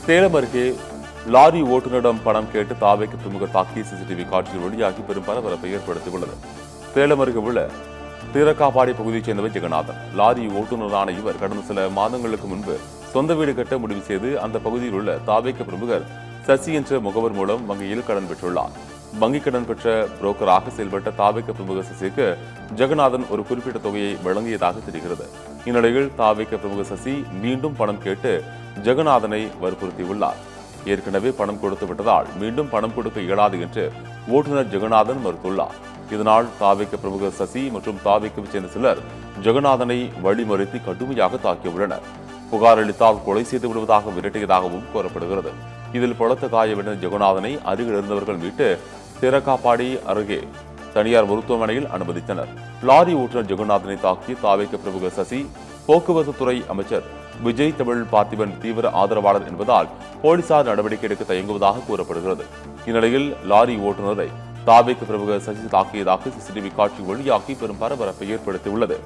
சேலம் அருகே லாரி ஓட்டுநரிடம் பணம் கேட்டு தாவேக்கு பிரமுகர் தாக்கிய சிசிடிவி காட்சிகள் வெளியாகி பெரும் பரபரப்பை ஏற்படுத்தியுள்ளது. சேலம் அருகே உள்ள தீரக்காப்பாடி பகுதியைச் சேர்ந்தவர் ஜெகநாதன். லாரி ஓட்டுநரான இவர் கடந்த சில மாதங்களுக்கு முன்பு சொந்த வீடு கட்ட முடிவு செய்து அந்த பகுதியில் உள்ள தாவேக்கு பிரமுகர் சசி என்ற முகவர் மூலம் வங்கியில் கடன் பெற்றுள்ளார். வங்கிக் கடன் பெற்ற புரோக்கராக செயல்பட்ட தாவேக்கு பிரமுகர் சசிக்கு ஜெகநாதன் ஒரு குறிப்பிட்ட தொகையை வழங்கியதாக தெரிகிறது. இந்நிலையில் தாவேக்கு பிரமுகர் சசி மீண்டும் பணம் கேட்டு ஜெகநாதனை வற்புறுத்தியுள்ளார். ஏற்கனவே பணம் கொடுத்து விட்டதால் மீண்டும் பணம் கொடுக்க இயலாது என்று ஓட்டுநர் ஜெகநாதன் மறுத்துள்ளார். இதனால் தாவேக்கு பிரமுகர் சசி மற்றும் தாவேக்கு சேர்ந்த சிலர் ஜெகநாதனை வழிமறித்து கடுமையாக தாக்கியுள்ளனர். புகார் அளித்தால் கொலை செய்து விடுவதாக மிரட்டியதாகவும் கூறப்படுகிறது. இதில் பலத்த காயமடைந்த ஜெகநாதனை அருகில் இருந்தவர்கள் மீட்டு திரக்காப்பாடி அருகே தனியார் மருத்துவமனையில் அனுமதித்தனர். லாரி ஓட்டுநர் ஜெகநாதனை தாக்கி தாவேக்கு பிரமுகர் சசி போக்குவரத்து துறை அமைச்சர் விஜய் தமிழ் பார்த்திபன் தீவிர ஆதரவாளர் என்பதால் போலீசார் நடவடிக்கை எடுக்க தயங்குவதாக கூறப்படுகிறது. இந்நிலையில் லாரி ஓட்டுநரை தாவேக்கு பிரமுகர் சசி தாக்கியதாக சிசிடிவி காட்சி வெளியாகி பெரும் பரபரப்பை ஏற்படுத்தியுள்ளது.